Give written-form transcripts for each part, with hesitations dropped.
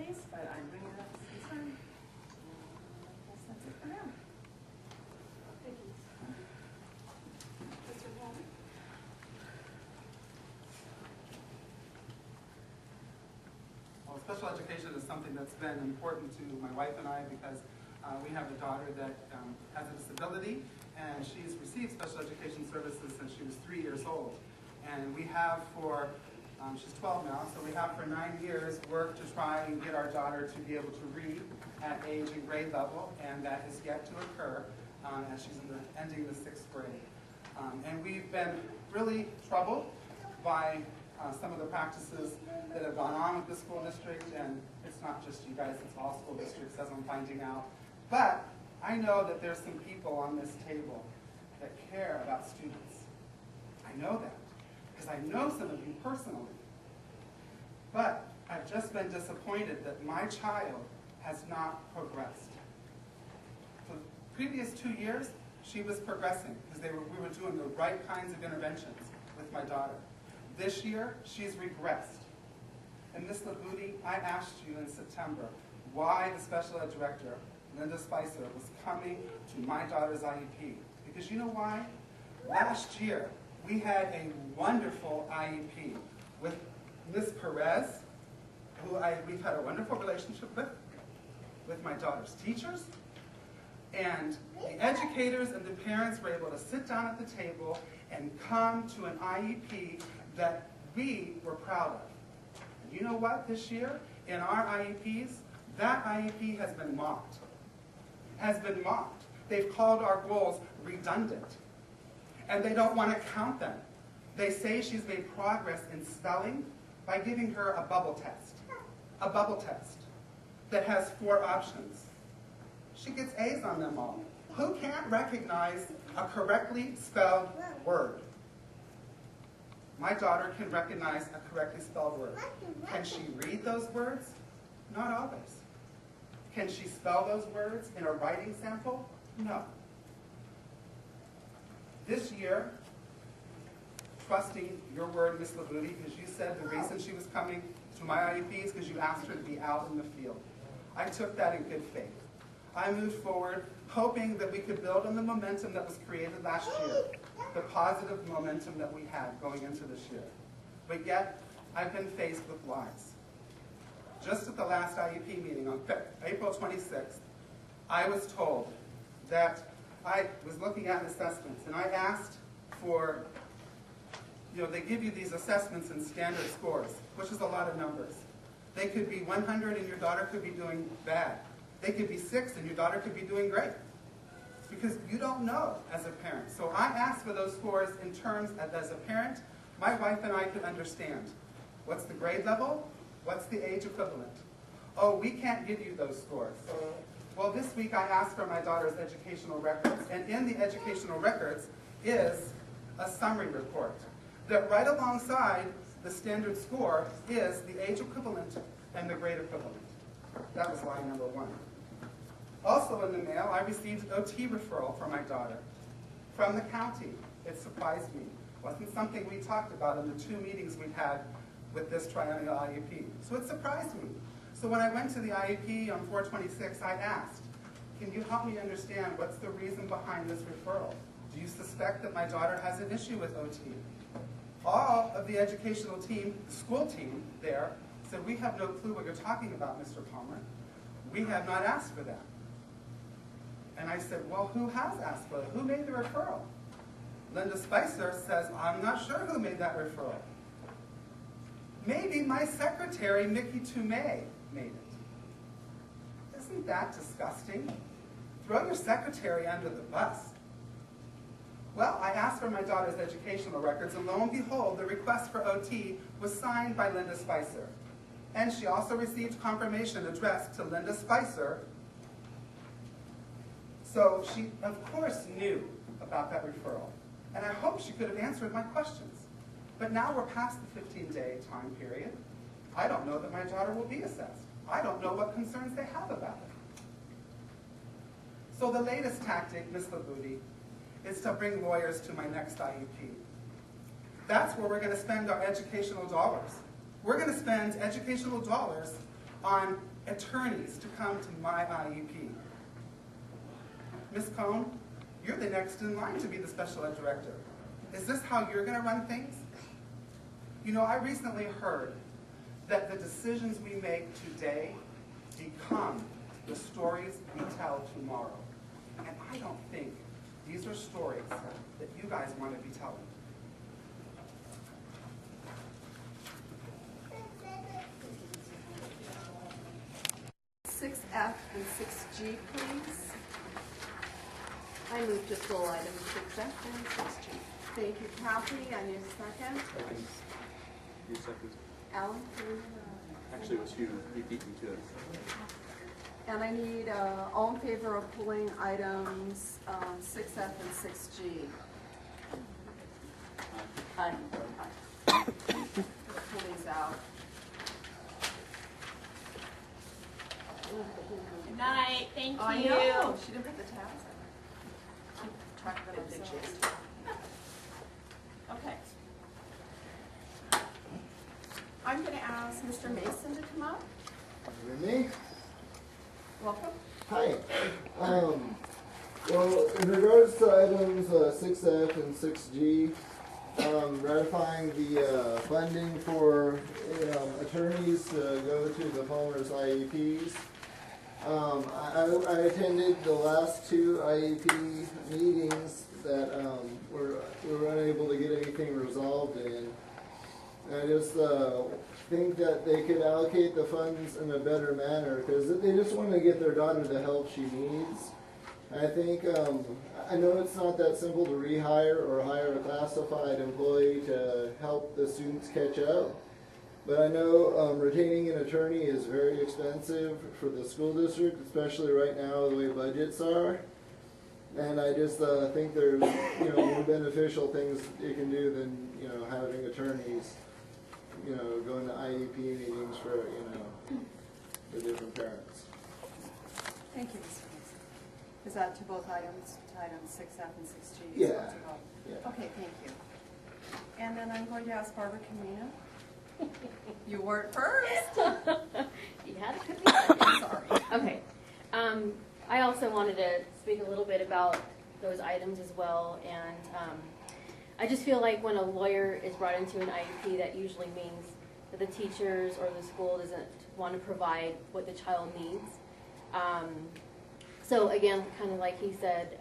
case, but I'm bringing it up as a concern. I guess that's it for now. Thank you. Mr. Palmer? Well, special education is something that's been important to my wife and I because we have a daughter that has a disability, and she's received special education services since she was 3 years old. And we have for, she's 12 now, so we have for 9 years worked to try and get our daughter to be able to read at age and grade level, and that is yet to occur as she's ending the 6th grade. And we've been really troubled by some of the practices that have gone on with the school district, and it's not just you guys, it's all school districts as I'm finding out. But I know that there's some people on this table that care about students. I know that, because I know some of you personally. But I've just been disappointed that my child has not progressed. For the previous 2 years, she was progressing, because we were doing the right kinds of interventions with my daughter. This year, she's regressed. And Ms. Labuti, I asked you in September why the special ed director, Linda Spicer, was coming to my daughter's IEP. Because you know why? Last year, we had a wonderful IEP with Ms. Perez, who we've had a wonderful relationship with my daughter's teachers, and the educators and the parents were able to sit down at the table and come to an IEP that we were proud of. And you know what, this year, in our IEPs, that IEP has been mocked. They've called our goals redundant, and they don't want to count them. They say she's made progress in spelling by giving her a bubble test that has 4 options. She gets A's on them all. Who can't recognize a correctly spelled word? My daughter can recognize a correctly spelled word. Can she read those words? Not always. Can she spell those words in a writing sample? No. This year, trusting your word, Ms. Labuti, because you said the reason she was coming to my IEP is because you asked her to be out in the field. I took that in good faith. I moved forward, hoping that we could build on the momentum that was created last year, the positive momentum that we had going into this year. But yet, I've been faced with lies. Just at the last IEP meeting on April 26th, I was told that I was looking at assessments, and I asked for, they give you these assessments in standard scores, which is a lot of numbers. They could be 100 and your daughter could be doing bad. They could be 6 and your daughter could be doing great. Because you don't know as a parent. So I asked for those scores in terms of, as a parent, my wife and I could understand. What's the grade level? What's the age equivalent? Oh, we can't give you those scores. Well, this week I asked for my daughter's educational records, and in the educational records is a summary report that right alongside the standard score is the age equivalent and the grade equivalent. That was line number 1. Also in the mail, I received an OT referral for my daughter from the county. It surprised me. It wasn't something we talked about in the 2 meetings we've had with this triennial IEP. So it surprised me. So when I went to the IEP on 4/26, I asked, can you help me understand what's the reason behind this referral? Do you suspect that my daughter has an issue with OT? All of the educational team, the school team there, said, we have no clue what you're talking about, Mr. Palmer. We have not asked for that. And I said, well, who has asked for it? Who made the referral? Linda Spicer says, I'm not sure who made that referral. Maybe my secretary, Mickey Toomey, made it. Isn't that disgusting? Throw your secretary under the bus. Well, I asked for my daughter's educational records, and lo and behold, the request for OT was signed by Linda Spicer. And she also received confirmation addressed to Linda Spicer. So she, of course, knew about that referral. And I hope she could have answered my questions. But now we're past the 15-day time period. I don't know that my daughter will be assessed. I don't know what concerns they have about it. So the latest tactic, Ms. Labuti, is to bring lawyers to my next IEP. That's where we're going to spend our educational dollars. We're going to spend educational dollars on attorneys to come to my IEP. Ms. Cohn, you're the next in line to be the special ed director. Is this how you're going to run things? You know, I recently heard that the decisions we make today become the stories we tell tomorrow. And I don't think these are stories that you guys want to be telling. Six F and 6G, please. I move to pull items 6F and 6G. Thank you, Kathy. I need a second. You second. Alan? Actually, it was you. You beat me to it. And I need all in favor of pulling items 6F and 6G. Aye. Pull these out. Good night, thank Oh, I you. know. She didn't put the tabs in. Keep track of it myself. Okay. I'm going to ask Mr. Mason to come up. Me? Welcome. Hi. Well, in regards to items 6F and 6G, ratifying the funding for attorneys to go to the Palmer's IEPs. I attended the last two IEP meetings that we were unable to get anything resolved in. I just think that they could allocate the funds in a better manner because they just want to get their daughter the help she needs. I think, I know it's not that simple to rehire or hire a classified employee to help the students catch up, but I know retaining an attorney is very expensive for the school district, especially right now the way budgets are. And I just think there's more beneficial things you can do than having attorneys going to IEP meetings for the different parents. Thank you, Mr. Mason. Is that to both items, to items 6F and 6G? Yeah. So to both? Yeah. Okay, thank you. And then I'm going to ask Barbara Camino. You were first. You had to put me second, sorry. Okay. I also wanted to speak a little bit about those items as well, and I just feel like when a lawyer is brought into an IEP, that usually means that the teachers or the school doesn't want to provide what the child needs. So again, kind of like he said,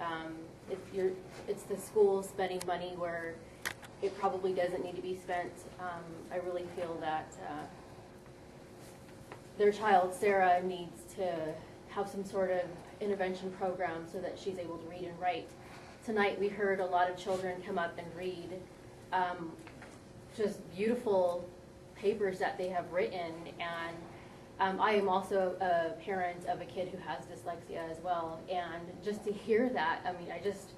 it's the school spending money where it probably doesn't need to be spent. I really feel that their child, Sarah, needs to have some sort of intervention program so that she's able to read and write. Tonight we heard a lot of children come up and read just beautiful papers that they have written, and I am also a parent of a kid who has dyslexia as well, and just to hear that, I mean, I just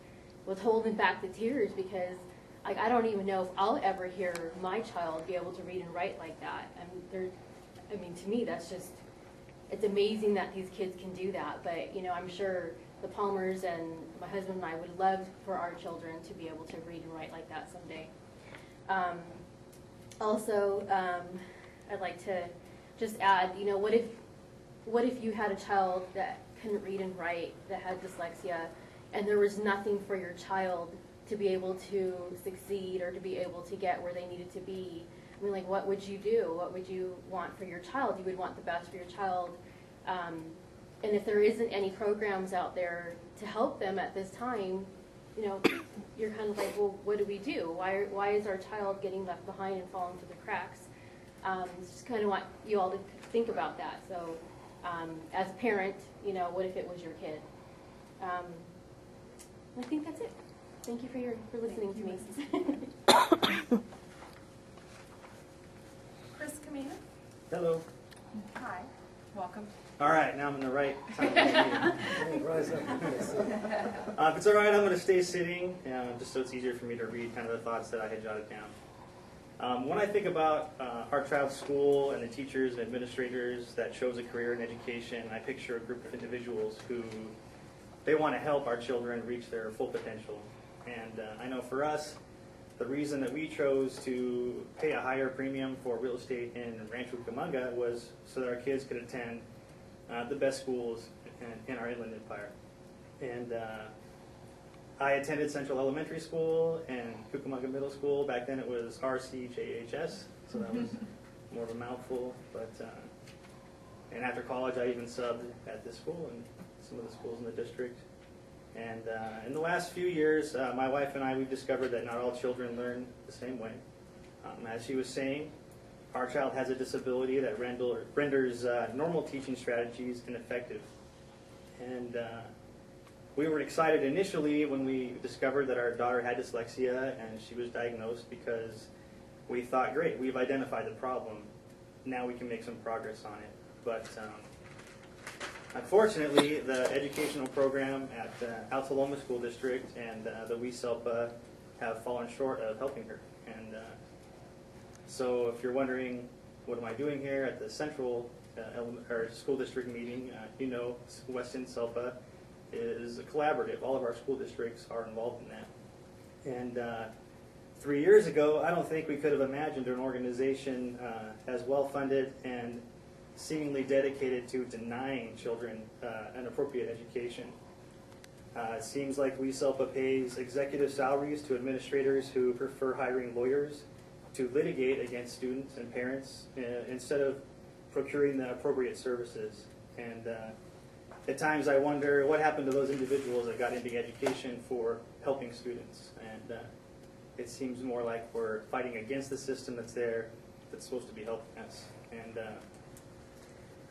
was holding back the tears because I don't even know if I'll ever hear my child be able to read and write like that. I mean, to me, that's just, it's amazing that these kids can do that, but I'm sure the Palmers and my husband and I would love for our children to be able to read and write like that someday. Also, I'd like to just add, what if you had a child that couldn't read and write, that had dyslexia, and there was nothing for your child to be able to succeed or to be able to get where they needed to be? I mean, like, what would you do? What would you want for your child? You would want the best for your child. And if there isn't any programs out there to help them at this time, you're kind of like, well, what do we do? Why is our child getting left behind and falling through the cracks? Just kind of want you all to think about that. So as a parent, what if it was your kid? I think that's it. Thank you for listening to me. Chris Camino. Hello. Hi. Welcome. All right, now I'm in the right time. Rise up. If it's all right, I'm going to stay sitting, just so it's easier for me to read kind of the thoughts that I had jotted down. When I think about Hartranft School and the teachers and administrators that chose a career in education, I picture a group of individuals who they want to help our children reach their full potential. And I know for us, the reason that we chose to pay a higher premium for real estate in Rancho Cucamonga was so that our kids could attend the best schools in our Inland Empire. And I attended Central Elementary School and Cucamonga Middle School. Back then it was RCJHS, so that was more of a mouthful. But and after college, I even subbed at this school and some of the schools in the district. And in the last few years, my wife and I, we've discovered that not all children learn the same way. As she was saying, our child has a disability that renders normal teaching strategies ineffective. And we were excited initially when we discovered that our daughter had dyslexia and she was diagnosed, because we thought, great, we've identified the problem. Now we can make some progress on it. But unfortunately, the educational program at Altaloma School District and the WeSelpa have fallen short of helping her. And so if you're wondering, what am I doing here at the Central School District meeting, you know, Weston SELPA is a collaborative. All of our school districts are involved in that. And 3 years ago, I don't think we could have imagined an organization as well-funded and seemingly dedicated to denying children an appropriate education. It seems like WeSelpa pays executive salaries to administrators who prefer hiring lawyers to litigate against students and parents instead of procuring the appropriate services. And at times I wonder what happened to those individuals that got into education for helping students. And it seems more like we're fighting against the system that's there, that's supposed to be helping us. And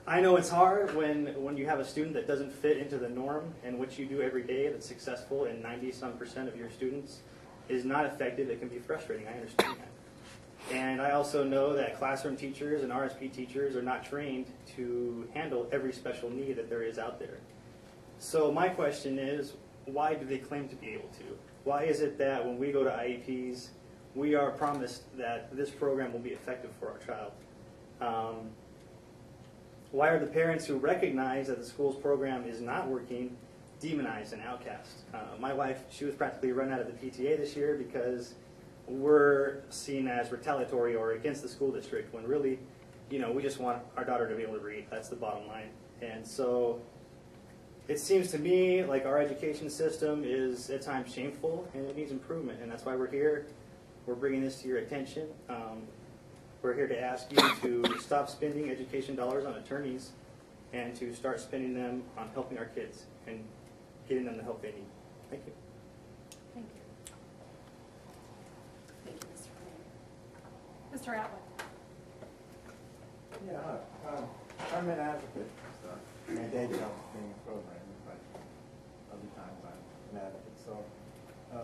I know it's hard when you have a student that doesn't fit into the norm, and what you do every day that's successful, and 90-some% of your students is not effective. It can be frustrating. I understand that. And I also know that classroom teachers and RSP teachers are not trained to handle every special need that there is out there. So my question is, why do they claim to be able to? Why is it that when we go to IEPs, we are promised that this program will be effective for our child? Why are the parents who recognize that the school's program is not working demonized and outcast? My wife, she was practically run out of the PTA this year because we're seen as retaliatory or against the school district, when really, you know, we just want our daughter to be able to read. That's the bottom line. And so it seems to me like our education system is at times shameful and it needs improvement, and that's why we're here. We're bringing this to your attention. We're here to ask you to stop spending education dollars on attorneys and to start spending them on helping our kids and getting them the help they need. Thank you. Thank you. Thank you, Mr. Atwood. Yeah, I'm an advocate. So my day job is being a programmer, but other times I'm an advocate. So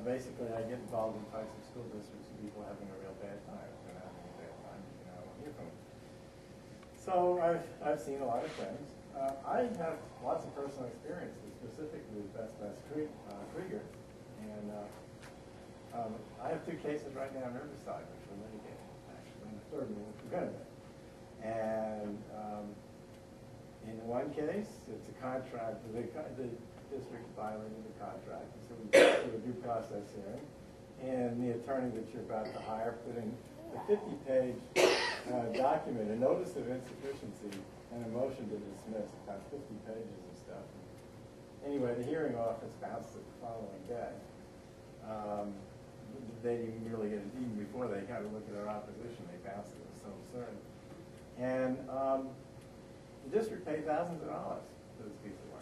basically, I get involved in fights with school districts and people having a real bad time. If they're not having a bad time, you know, I won't hear from them. So I've seen a lot of things. I have lots of personal experiences, specifically with Best Krieger, and I have 2 cases right now in Riverside, which we're litigating, actually, and the third one, which we're going to. And in one case, it's a contract. The district violated the contract, so we go through a due process hearing, and the attorney that you're about to hire put in a 50-page document, a notice of insufficiency, and a motion to dismiss, about 50 pages of stuff. Anyway, the hearing office bounced it the following day. They didn't really get it, even before they had to look at our opposition, they bounced it. It was so absurd. And the district paid thousands of dollars for this piece of work.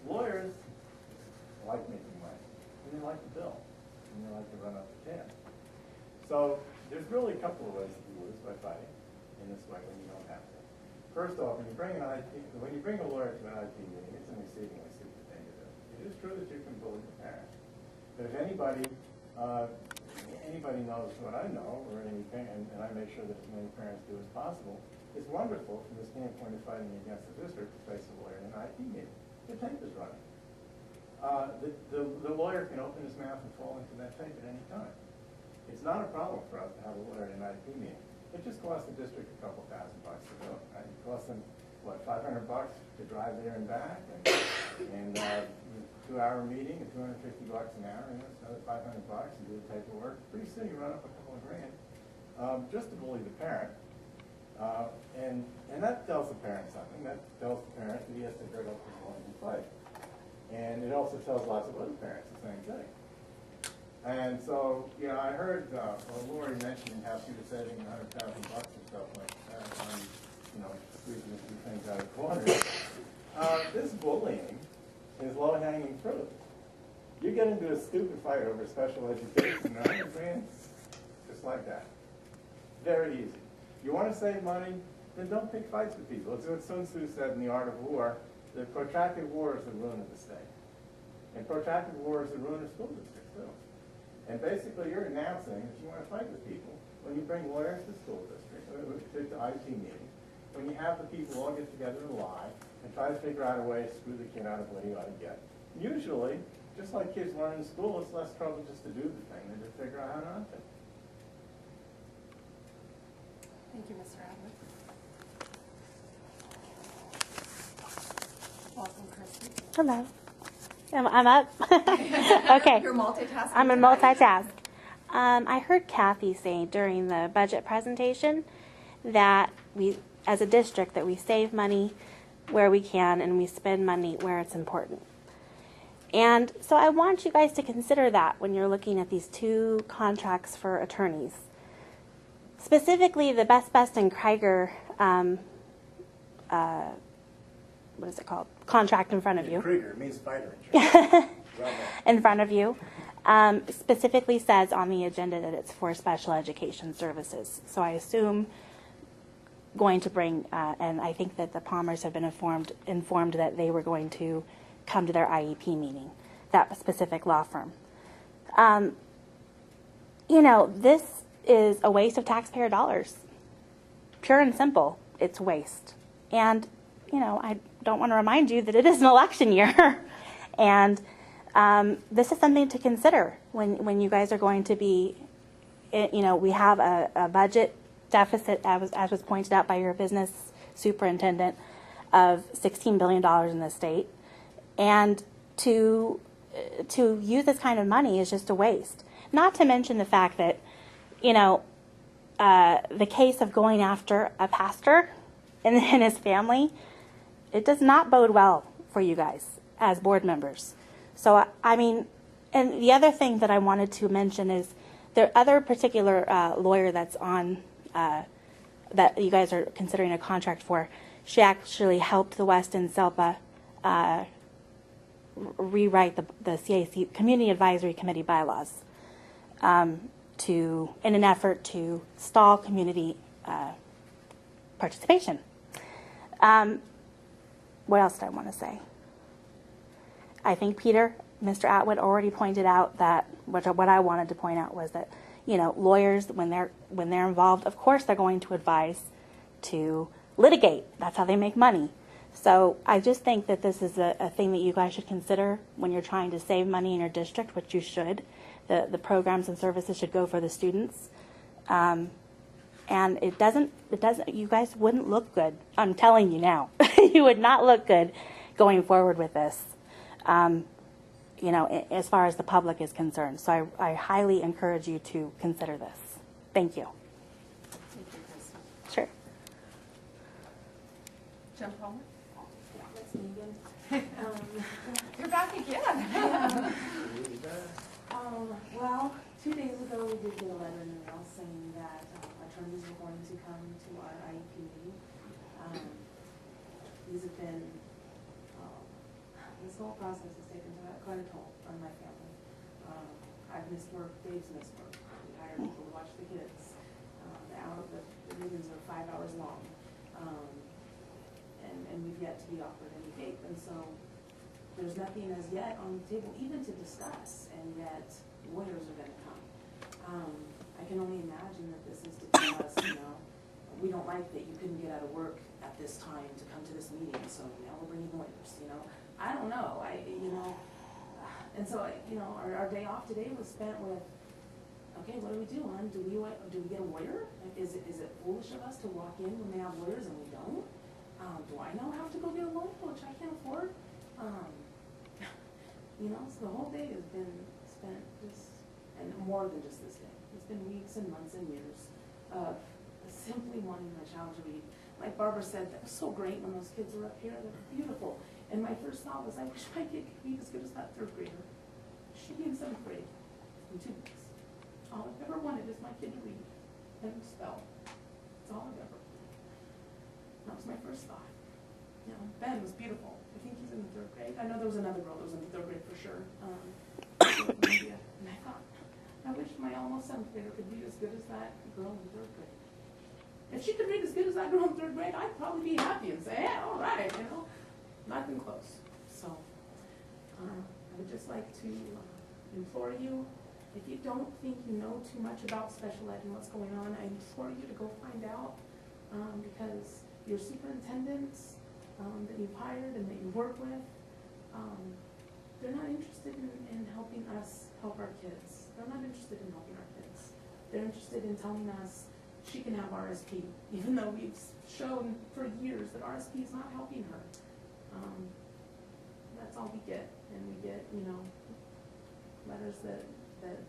Lawyers like making money, and they like to bill, and they like to run up the tab. So there's really a couple of ways to lose by fighting in this way when you don't have to. First off, when you bring a lawyer to an IP meeting, it's an exceedingly stupid thing to do. It is true that you can bully the parents, but if anybody knows what I know, or any parent, and I make sure that as many parents do as possible, it's wonderful from the standpoint of fighting against the district to face a lawyer in an IP meeting. The tape is running. The lawyer can open his mouth and fall into that tape at any time. It's not a problem for us to have a lawyer in an IP meeting. It just costs the district a couple $1,000 to do it. Right? It costs them what, $500 to drive there and back, and 2-hour meeting at $250 an hour, and that's another $500 to do the paperwork. Pretty soon you run up a couple of grand just to bully the parent. And that tells the parent something. That tells the parent that he has to gird up his loins and fight. And it also tells lots of other parents the same thing. And so, you know, I heard Lori mentioning how she was saving $100,000 and stuff like that on, you know, squeezing a few things out of corners. This bullying is low-hanging fruit. You get into a stupid fight over special education, and $100 grand, just like that. Very easy. You want to save money, then don't pick fights with people. It's what Sun Tzu said in The Art of War, that protracted war is the ruin of the state. And protracted war is the ruin of school districts, too. And basically, you're announcing that you want to fight with people when you bring lawyers to school districts, to IT meetings, when you have the people all get together and lie, and try to figure out a way to screw the kid out of what he ought to get. Usually, just like kids learn in school, it's less trouble just to do the thing than to figure out how not to. Thank you, Mr. Adler. Welcome, Christy. Hello. I'm up. Okay. You're multitasking. I'm a multitask. I heard Kathy say during the budget presentation that we, as a district, that we save money where we can and we spend money where it's important. And so I want you guys to consider that when you're looking at these 2 contracts for attorneys. Specifically, the Best and Krieger, what is it called? Contract in front of you. Krieger means fighter insurance. In front of you, specifically says on the agenda that it's for special education services. So I assume going to bring, and I think that the Palmers have been informed that they were going to come to their IEP meeting, that specific law firm. You know, this is a waste of taxpayer dollars. Pure and simple, it's waste. And, you know, I don't want to remind you that it is an election year. And this is something to consider when you guys are going to be, you know, we have a budget deficit, as was pointed out by your business superintendent, of $16 billion in the state. And to use this kind of money is just a waste. Not to mention the fact that, you know, the case of going after a pastor and his family, it does not bode well for you guys as board members. So, I mean, and the other thing that I wanted to mention is the other particular lawyer that's on, that you guys are considering a contract for, she actually helped the West and SELPA rewrite the CAC, Community Advisory Committee bylaws, in an effort to stall community participation. What else did I want to say? I think Mr. Atwood already pointed out that what I wanted to point out was that, you know, lawyers, when they're involved, of course they're going to advise to litigate. That's how they make money. So I just think that this is a thing that you guys should consider when you're trying to save money in your district, which you should. The programs and services should go for the students. And it doesn't, you guys wouldn't look good. I'm telling you now. You would not look good going forward with this, you know, as far as the public is concerned. So I highly encourage you to consider this. Thank you. Thank you, Kristen. Sure. Jim Palmer? That's me again. You're back again. Well, 2 days ago, we did get a letter in the mail saying that attorneys were going to come to our IEP meeting. These have been, this whole process has taken quite a toll on my family. I've missed work, Dave's missed work. We hired people to watch the kids. The meetings are 5 hours long. And we've yet to be offered any faith. And so there's nothing as yet on the table even to discuss, and yet lawyers are going to come. I can only imagine that this is to tell us, you know, we don't like that you couldn't get out of work at this time to come to this meeting, so now we're bringing lawyers, you know. I don't know, and so, you know, our day off today was spent with, okay, what do we do, hon? Do we get a lawyer? Is it foolish of us to walk in when they have lawyers and we don't? Do I know You know, so the whole day has been spent just, and more than just this day. It's been weeks and months and years of simply wanting my child to read. Like Barbara said, that was so great when those kids were up here. They're beautiful. And my first thought was, I wish my kid could read as good as that third grader. She'd be in 7th grade in 2 weeks. All I've ever wanted is my kid to read and spell. That's all I've ever wanted. That was my first thought. You know, Ben was beautiful. I think he's in the 3rd grade. I know there was another girl that was in the 3rd grade for sure. And I thought, I wish my almost 7th grader could read as good as that girl in the 3rd grade. If she could read as good as that girl in 3rd grade, I'd probably be happy and say, yeah, all right, you know, not even close. So I would just like to implore you, if you don't think you know too much about special ed and what's going on, I implore you to go find out, because your superintendents that you've hired and that you work with, they're not interested in helping us help our kids. They're not interested in helping our kids. They're interested in telling us she can have RSP, even though we've shown for years that RSP is not helping her. That's all we get, and we get, you know, letters that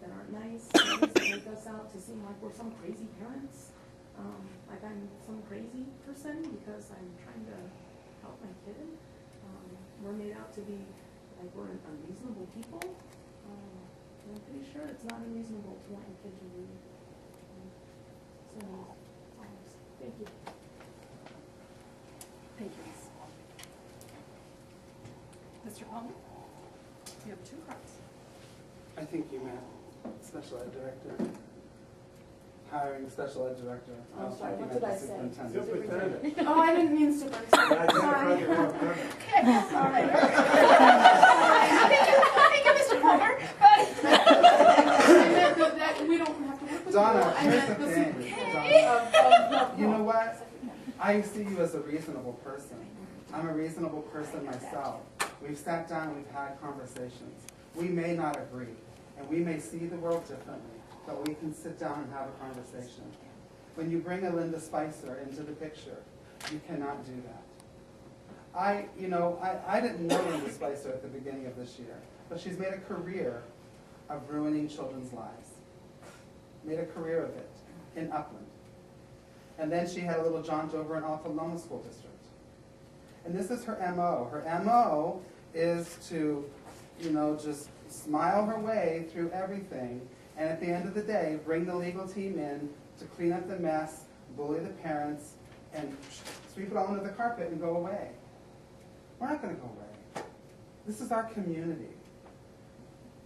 aren't nice, letters that make us out to seem like we're some crazy parents, like I'm some crazy person because I'm trying to help my kid. We're made out to be like we're unreasonable people. And I'm pretty sure it's not unreasonable to want your kid to read. So, thank you. Thank you, Miss. Mr. Palmer, you have 2 cards. I think you meant special ed director. Hiring special ed director. Oh, sorry, think you what meant did I the say? superintendent. Oh, I didn't mean superintendent. Sorry. Sorry. Thank you, Mr. Palmer. I meant that we don't have to work with Donna, you. I here's meant the the thing. superintendent Donna, of you know what? I see you as a reasonable person. I'm a reasonable person myself. We've sat down, we've had conversations. We may not agree, and we may see the world differently, but we can sit down and have a conversation. When you bring a Linda Spicer into the picture, you cannot do that. I didn't know Linda Spicer at the beginning of this year, but she's made a career of ruining children's lives. Made a career of it in Upland. And then she had a little jaunt over in Alpha Loma School District. And this is her MO. Her MO is to, just smile her way through everything, and at the end of the day, bring the legal team in to clean up the mess, bully the parents, and sweep it all under the carpet and go away. We're not going to go away. This is our community.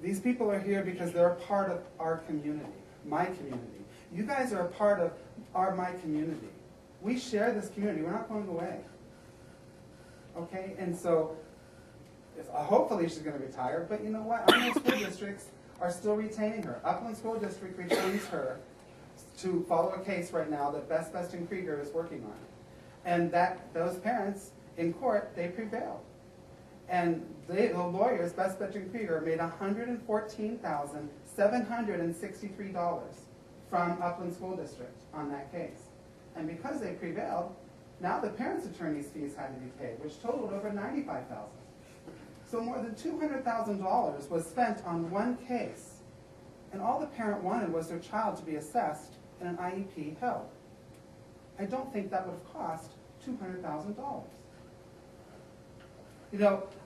These people are here because they're a part of our community, my community. You guys are a part of my community. We share this community. We're not going away. Okay? And so, hopefully she's going to retire, but you know what? Upland school districts are still retaining her. Upland School District retains her to follow a case right now that Best and Krieger is working on. And those parents in court, they prevailed. And the lawyers, Best and Krieger, made $114,763 from Upland School District on that case. And because they prevailed, now the parents' attorney's fees had to be paid, which totaled over $95,000. So more than $200,000 was spent on one case, and all the parent wanted was their child to be assessed in an IEP held. I don't think that would have cost $200,000.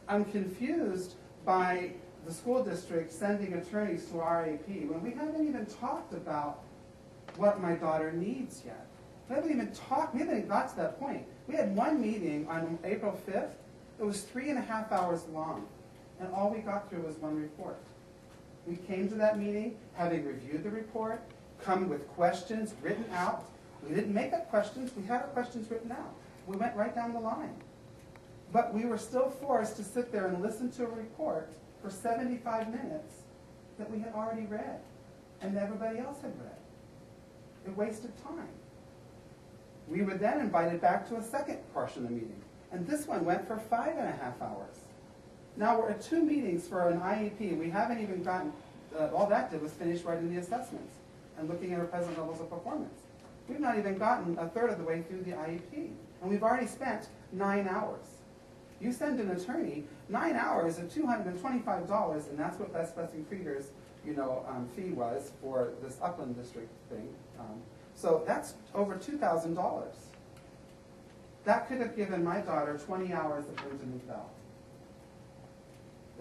I'm confused by the school district sending attorneys to our IEP when we haven't even talked about what my daughter needs yet. We haven't even got to that point. We had one meeting on April 5th. It was 3.5 hours long, and all we got through was one report. We came to that meeting having reviewed the report, come with questions written out. We didn't make up questions. We had our questions written out. We went right down the line. But we were still forced to sit there and listen to a report for 75 minutes that we had already read and that everybody else had read. It wasted time. We were then invited back to a second portion of the meeting, and this one went for 5.5 hours. Now we're at 2 meetings for an IEP. We haven't even gotten, all that did was finish writing the assessments and looking at our present levels of performance. We've not even gotten a third of the way through the IEP, and we've already spent 9 hours. You send an attorney 9 hours at $225, and that's what Best Blessing Krieger's fee was for this Upland District thing. So that's over $2,000. That could have given my daughter 20 hours of Benjamin Bell.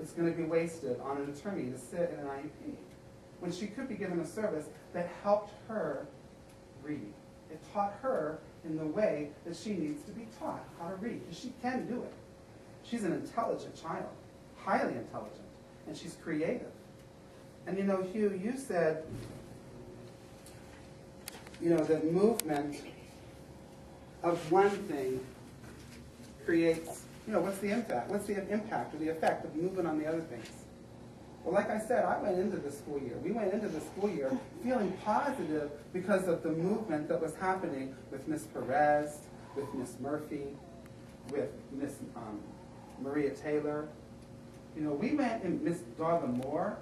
It's going to be wasted on an attorney to sit in an IEP when she could be given a service that helped her read. It taught her in the way that she needs to be taught how to read, because she can do it. She's an intelligent child, highly intelligent, and she's creative. And Hugh, you said, that movement of one thing creates, what's the impact? What's the impact or the effect of movement on the other things? Well, like I said, I went into the school year. We went into the school year feeling positive because of the movement that was happening with Miss Perez, with Miss Murphy, with Miss Maria Taylor. We went in, Miss Darla Moore.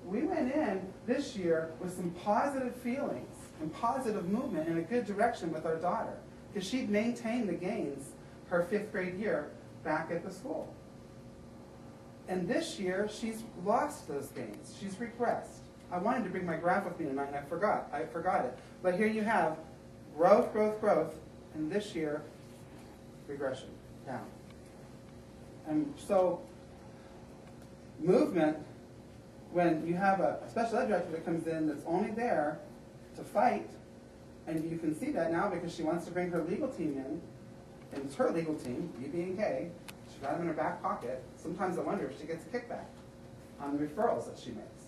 We went in this year with some positive feelings and positive movement in a good direction with our daughter, because she'd maintained the gains her 5th grade year back at the school. And this year, she's lost those gains. She's regressed. I wanted to bring my graph with me tonight, and I forgot it. But here you have growth, growth, growth, and this year, regression, down. And so, movement, when you have a special ed director that comes in that's only there to fight, and you can see that now because she wants to bring her legal team in, and it's her legal team, BB&K, she got them in her back pocket. Sometimes I wonder if she gets a kickback on the referrals that she makes.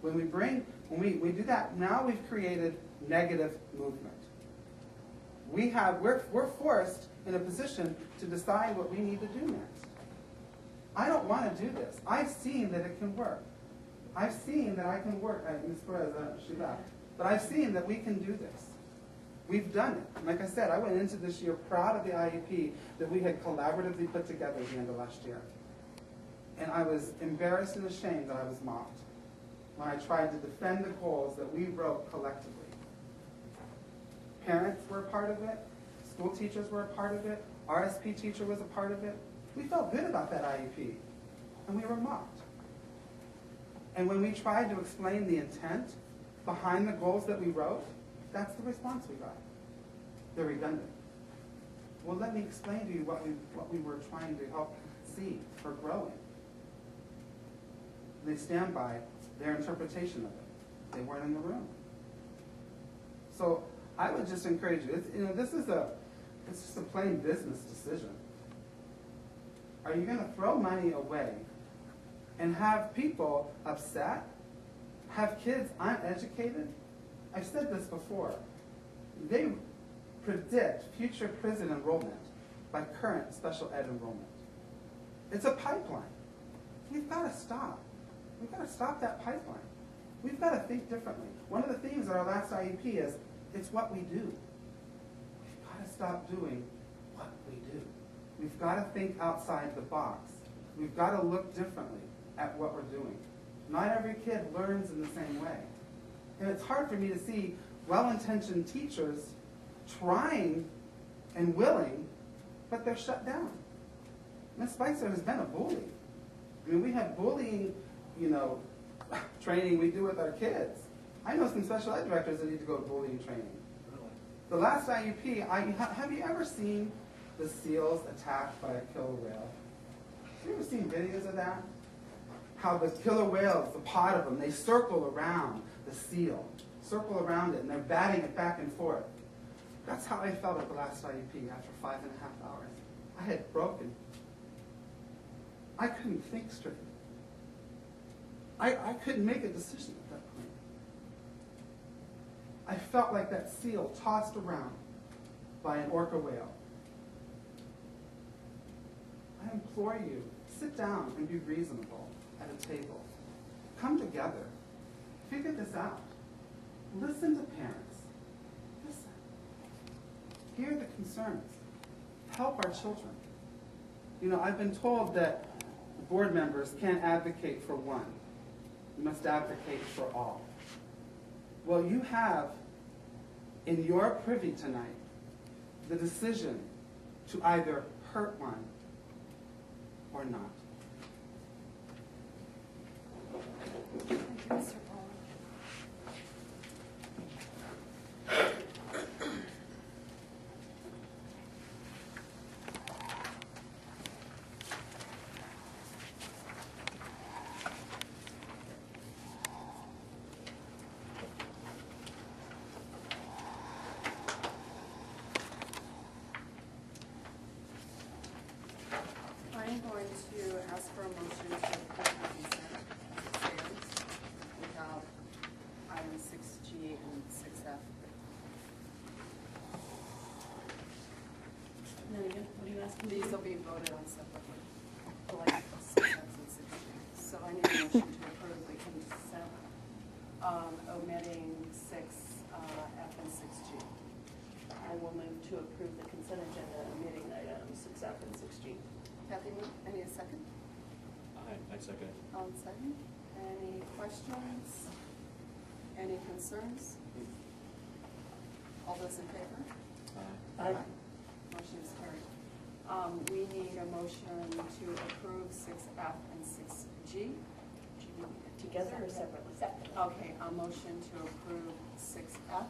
When we do that, now we've created negative movement. We're forced in a position to decide what we need to do next. I don't want to do this. I've seen that it can work. I've seen that I can work. Ms. Perez, she left. But I've seen that we can do this. We've done it. And like I said, I went into this year proud of the IEP that we had collaboratively put together at the end of last year. And I was embarrassed and ashamed that I was mocked when I tried to defend the goals that we wrote collectively. Parents were a part of it. School teachers were a part of it. RSP teacher was a part of it. We felt good about that IEP, and we were mocked. And when we tried to explain the intent behind the goals that we wrote, that's the response we got. They're redundant. Well, let me explain to you what we were trying to help see for growing. They stand by their interpretation of it. They weren't in the room. So I would just encourage you. It's just a plain business decision. Are you going to throw money away and have people upset? Have kids uneducated? I've said this before. They predict future prison enrollment by current special ed enrollment. It's a pipeline. We've got to stop. We've got to stop that pipeline. We've got to think differently. One of the themes of our last IEP is, it's what we do. We've got to stop doing what we do. We've got to think outside the box. We've got to look differently at what we're doing. Not every kid learns in the same way. And it's hard for me to see well-intentioned teachers trying and willing, but they're shut down. Ms. Spicer has been a bully. I mean, we have bullying, training we do with our kids. I know some special ed directors that need to go to bullying training. The last IUP, have you ever seen the seals attacked by a killer whale? Have you ever seen videos of that? How the killer whales, the pod of them, they circle around the seal, circle around it, and they're batting it back and forth. That's how I felt at the last IUP after 5.5 hours. I had broken. I couldn't think straight. I couldn't make a decision at that point. I felt like that seal tossed around by an orca whale. I implore you, sit down and be reasonable at a table. Come together. Figure this out. Listen to parents. Listen. Hear the concerns. Help our children. I've been told that board members can't advocate for one. You must advocate for all. Well, you have in your privy tonight the decision to either hurt one or not? Thank you, Mr. Paul. I'm going to ask for a motion to approve the consent items without item 6G and 6F. And then again, what are you asking? These will be voted on separately, like 6F and 6G. So I need a motion to approve the consent, omitting 6F and 6G. I will move to approve the consent agenda, omitting items 6F and 6G. Kathy, any a second? I second it. On second. Any questions? Any concerns? All those in favor? Aye. Motion is carried. We need a motion to approve 6F and 6G. Together or separately? Okay, a motion to approve 6F.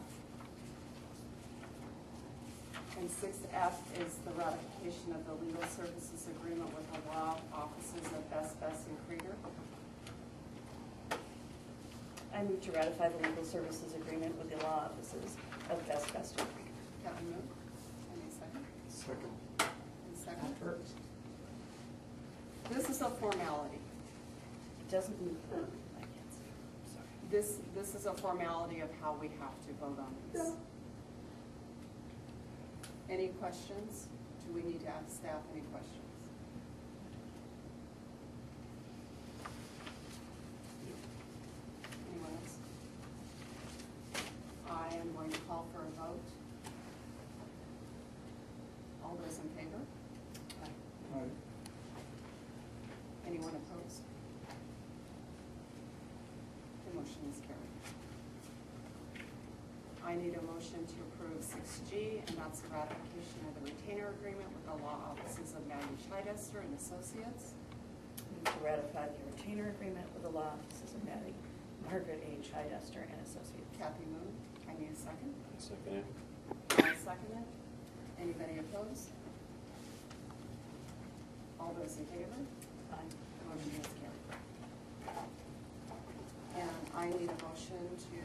And 6F is the ratification of the legal services agreement with the law offices of Best and Krieger. I move to ratify the legal services agreement with the law offices of Best and Krieger. Kevin move. Any second? Second. Any second? This is a formality. It doesn't move, I can't see, sorry. This is a formality of how we have to vote on these. Any questions? Do we need to ask staff any questions? Anyone else? I am going to call for a vote. All those in favor? Anyone opposed? The motion is carried. I need a motion to approve 6G, and that's the ratification of the retainer agreement with the law offices of Maggie Schidester and Associates. Move to ratify the retainer agreement with the law offices of Margaret H. Hidester and Associates. Kathy Moon, I need a second. I second it. I'll second it. Anybody opposed? All those in favor? Aye. The motion is carried. And I need a motion to